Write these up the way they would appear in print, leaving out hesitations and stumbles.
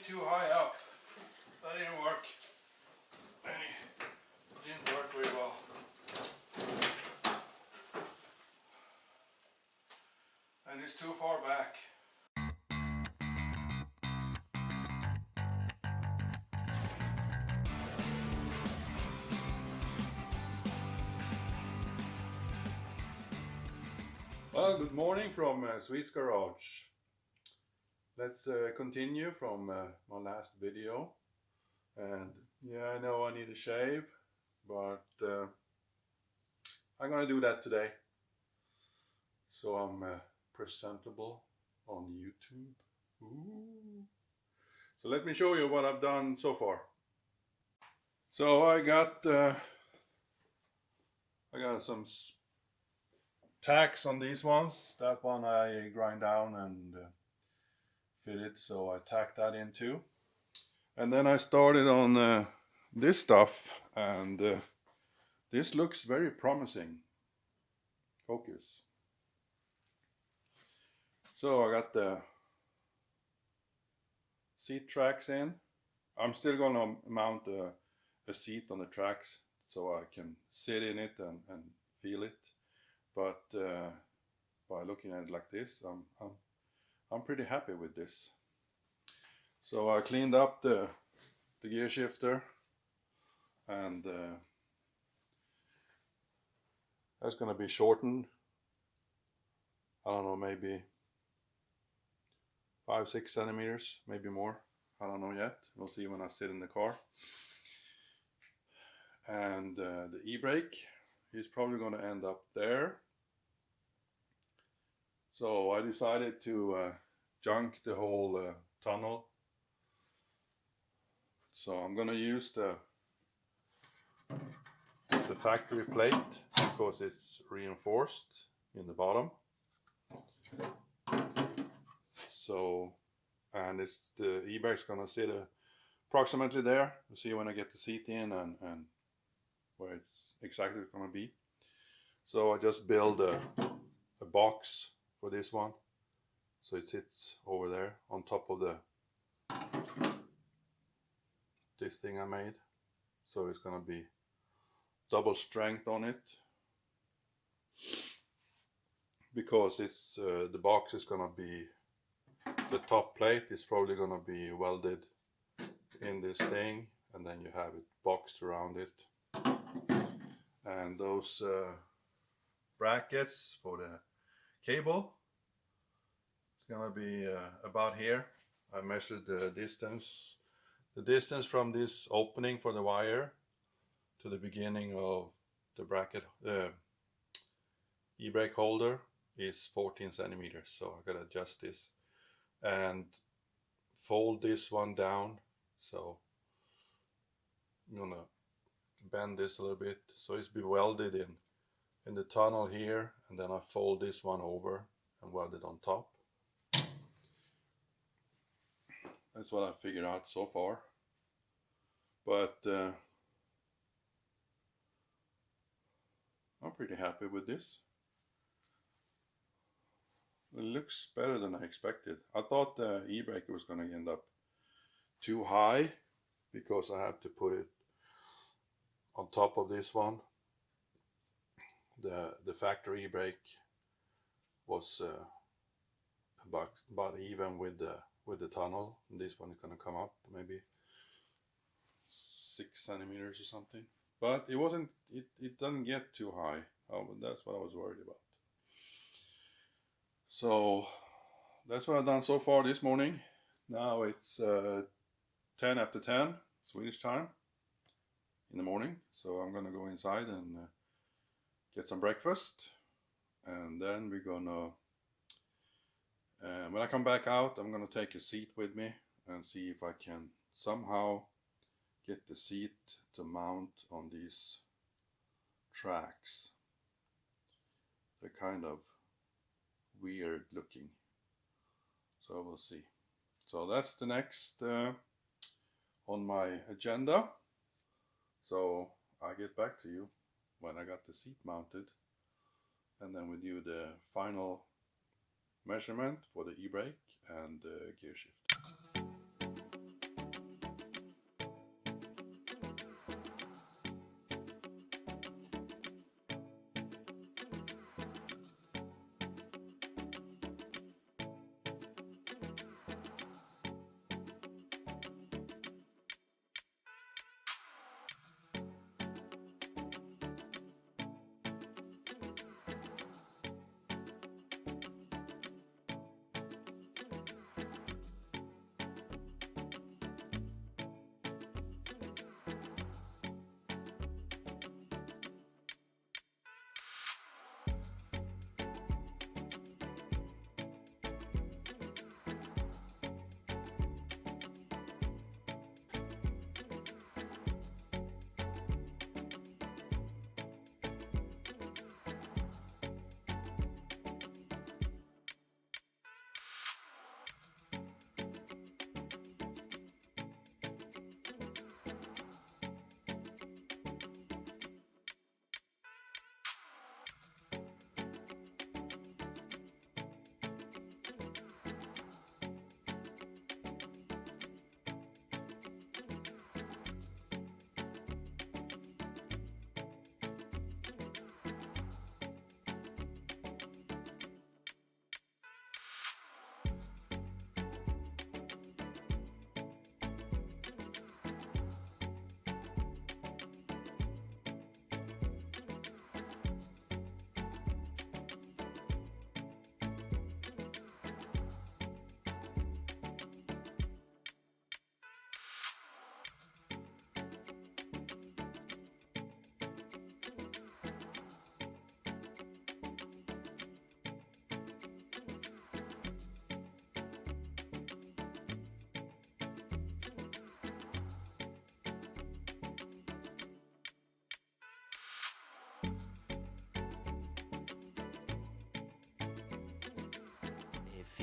too high up. That didn't work. It didn't work very well. And it's too far back. Well, good morning from Swedes Garage. Let's continue from my last video. And yeah, I know I need a shave, but I'm gonna do that today. So I'm presentable on YouTube. Ooh. So let me show you what I've done so far. So I got some tacks on these ones. That one I grind down and fit it, so I tacked that in too. And then I started on this stuff, and this looks very promising. Focus. So I got the seat tracks in. I'm still gonna mount a seat on the tracks so I can sit in it and feel it. But by looking at it like this, I'm pretty happy with this. So I cleaned up the gear shifter, and that's gonna be shortened. I don't know, maybe 5-6 centimeters, maybe more. I don't know yet. We'll see when I sit in the car. And the e-brake is probably going to end up there. So I decided to junk the whole tunnel. So I'm going to use the factory plate because it's reinforced in the bottom. So, and it's the e-brake's going to sit approximately there. You'll see when I get the seat in and where it's exactly going to be. So I just build a box for this one, so it sits over there on top of this thing I made. So it's going to be double strength on it, because it's the box is going to be, the top plate is probably going to be welded in this thing, and then you have it boxed around it. And those brackets for the cable, it's gonna be about here. I measured the distance from this opening for the wire to the beginning of the bracket e-brake holder is 14 centimeters. So I gotta adjust this and fold this one down. So I'm gonna bend this a little bit so it's be welded in the tunnel here, and then I fold this one over and weld it on top. That's what I figured out so far, but I'm pretty happy with this. It looks better than I expected. I thought the e-brake was going to end up too high because I have to put it on top of this one. The factory e-brake was about even with the tunnel. And this one is going to come up maybe 6 centimeters or something. But it wasn't. It doesn't get too high. That's what I was worried about. So that's what I've done so far this morning. Now it's 10 after 10 Swedish time in the morning. So I'm gonna go inside and get some breakfast, and then we're gonna when I come back out, I'm gonna take a seat with me and see if I can somehow get the seat to mount on these tracks. They're kind of weird looking, so we'll see. So that's the next on my agenda. So I'll get back to you when I got the seat mounted, and then we do the final measurement for the e-brake and the gear shift.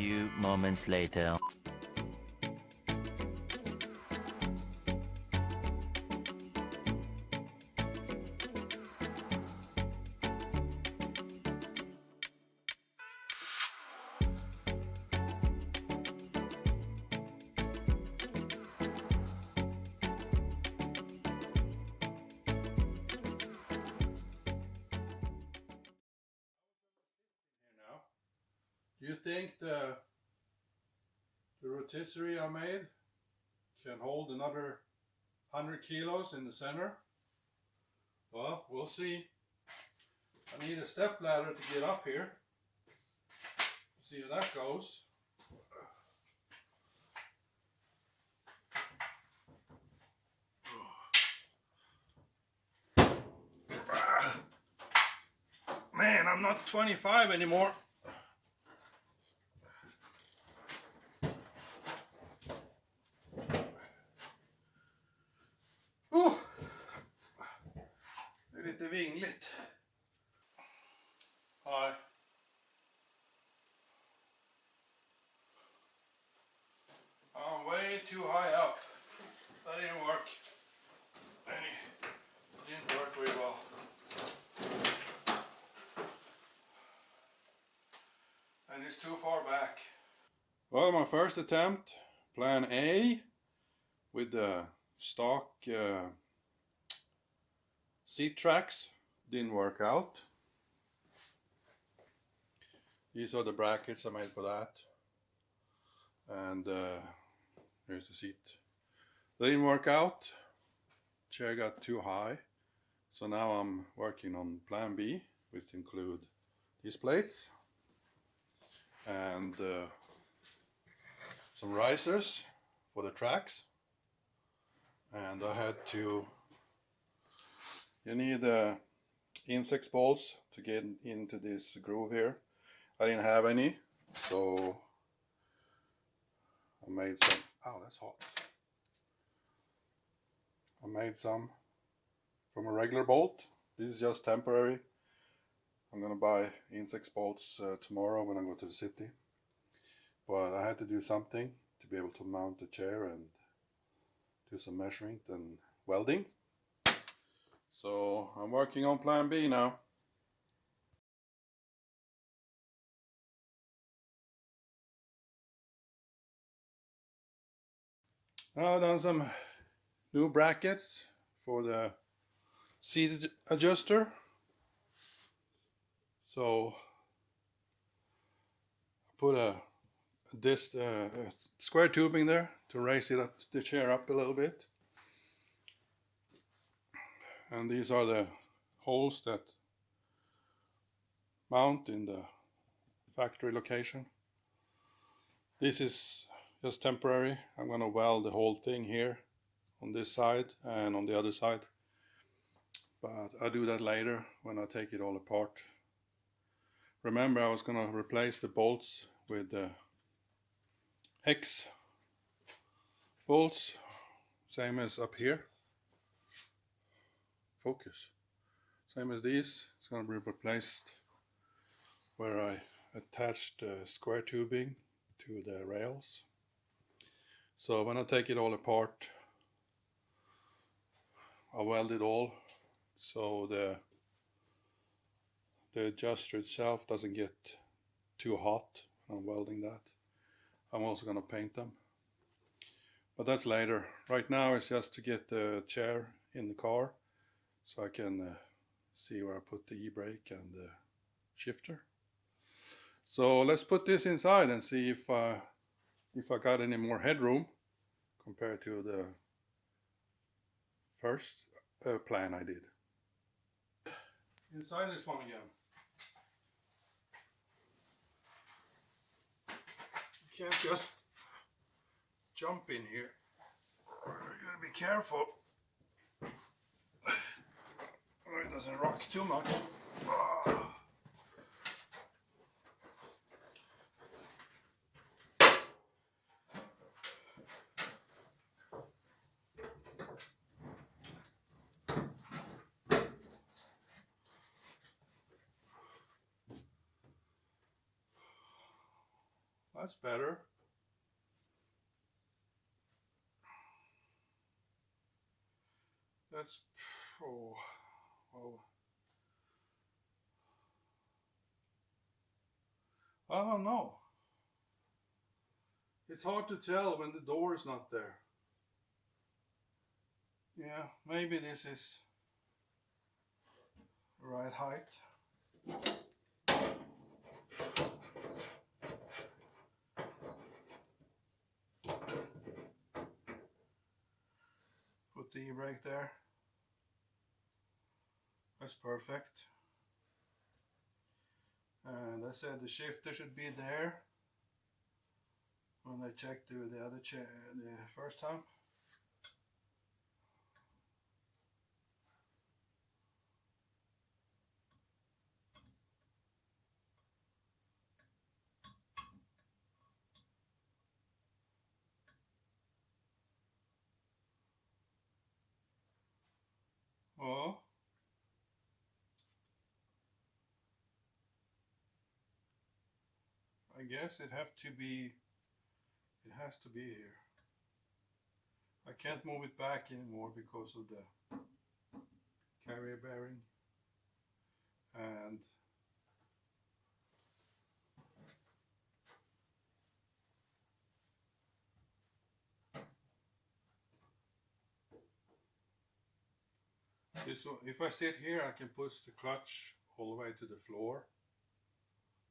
few moments later. Do you think the rotisserie I made can hold another 100 kilos in the center? Well, we'll see. I need a step ladder to get up here. See how that goes. Man, I'm not 25 anymore. Det är lite vingligt. Hi. I'm way too high up. That didn't work. It didn't work very well. And it's too far back. Well, my first attempt, plan A, with the stock seat tracks, didn't work out. These are the brackets I made for that. And here's the seat. They didn't work out. Chair got too high. So now I'm working on plan B, which include these plates and some risers for the tracks. And I had to, you need insect bolts to get into this groove here. I didn't have any, so I made some. Oh, that's hot. I made some from a regular bolt. This is just temporary. I'm gonna buy insect bolts tomorrow when I go to the city. But I had to do something to be able to mount the chair and do some measuring and welding. So I'm working on plan B now. Now I've done some new brackets for the seat adjuster. So I put this square tubing there to raise it up, the chair up a little bit. And these are the holes that mount in the factory location. This is just temporary. I'm going to weld the whole thing here on this side and on the other side. But I'll do that later when I take it all apart. Remember, I was going to replace the bolts with the hex bolts, same as up here. Focus. Same as these. It's going to be replaced where I attached square tubing to the rails. So when I take it all apart, I'll weld it all so the adjuster itself doesn't get too hot when I'm welding that. I'm also going to paint them. But that's later. Right now it's just to get the chair in the car so I can see where I put the e-brake and the shifter. So let's put this inside and see if I got any more headroom compared to the first plan I did. Inside this one again. You can't just jump in here. You gotta be careful. It doesn't rock too much. That's better. That's, oh, I don't know. It's hard to tell when the door is not there. Yeah, maybe this is the right height. Put the e-brake there. That's perfect. And I said the shifter should be there when I checked the other chair the first time. Well, I guess it has to be here. I can't move it back anymore because of the carrier bearing. And if I sit here, I can push the clutch all the way to the floor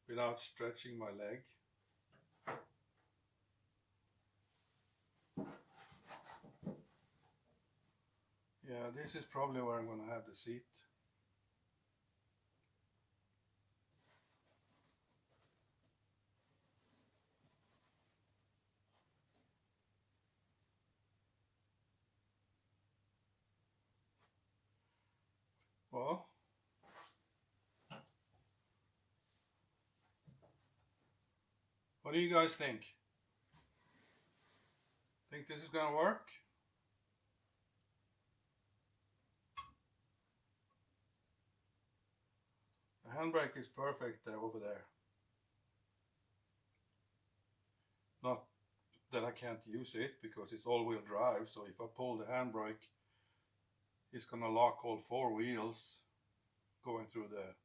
without stretching my leg. Yeah, this is probably where I'm going to have the seat. Well, what do you guys think? Think this is going to work? The handbrake is perfect over there. Not that I can't use it because it's all-wheel drive, so if I pull the handbrake, it's going to lock all four wheels going through the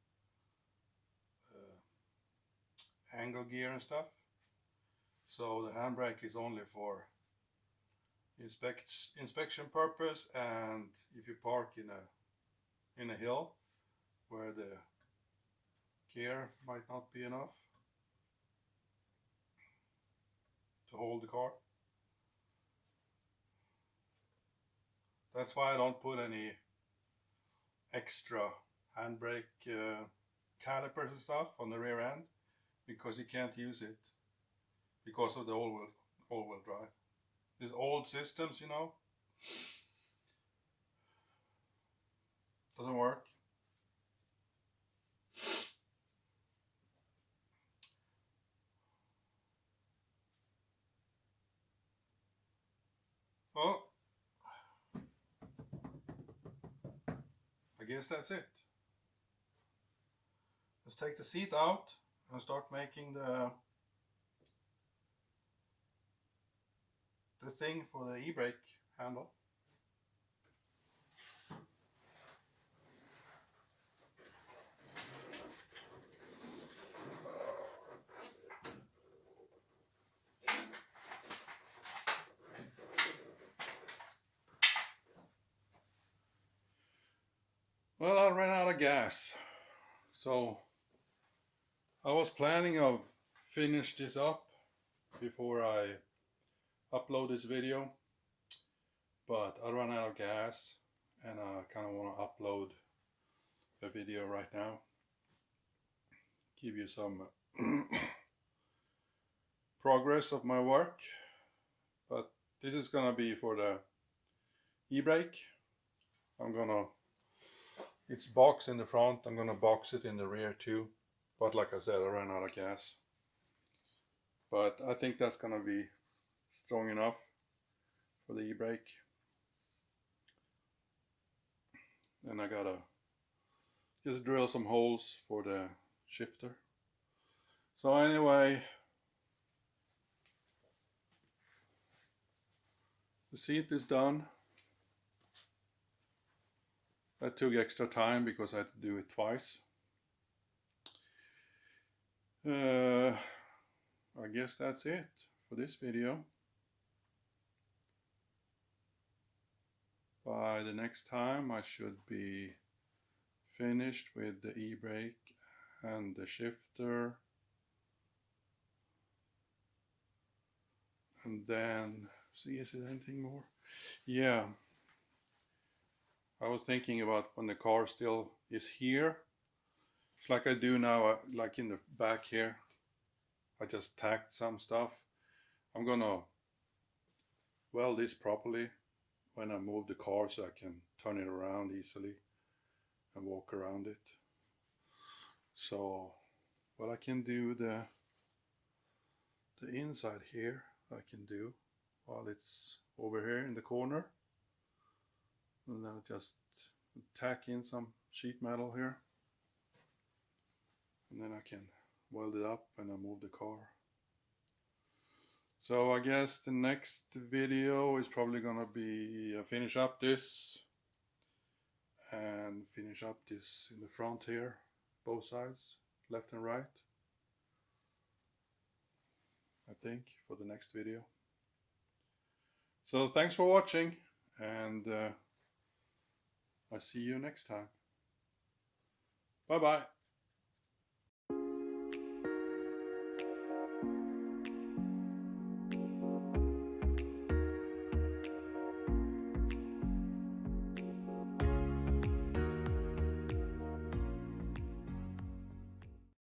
angle gear and stuff. So the handbrake is only for inspection purpose, and if you park in a hill where the gear might not be enough to hold the car. That's why I don't put any extra handbrake calipers and stuff on the rear end, because you can't use it because of the all-wheel drive. These old systems, you know, doesn't work. Well, I guess that's it. Let's take the seat out and start making the thing for the e-brake handle. Well, I ran out of gas, so I was planning of finish this up before I upload this video, but I ran out of gas and I kind of want to upload a video right now, give you some progress of my work. But this is gonna be for the e-brake. It's boxed in the front, I'm gonna box it in the rear too, but like I said, I ran out of gas. But I think that's gonna be strong enough for the e-brake. And I gotta just drill some holes for the shifter. So anyway, The seat is done. That took extra time because I had to do it twice. I guess that's it for this video. By the next time I should be finished with the e-brake and the shifter. And then, see, is there anything more? Yeah. I was thinking about when the car still is here. It's like I do now, like in the back here. I just tacked some stuff. I'm gonna weld this properly when I move the car so I can turn it around easily and walk around it. So what I can do, the inside here I can do while it's over here in the corner, and then just tack in some sheet metal here, and then I can weld it up and I move the car. So I guess the next video is probably gonna be finish up this and finish up this in the front here, both sides, left and right, I think, for the next video. So thanks for watching, and I see you next time. Bye bye.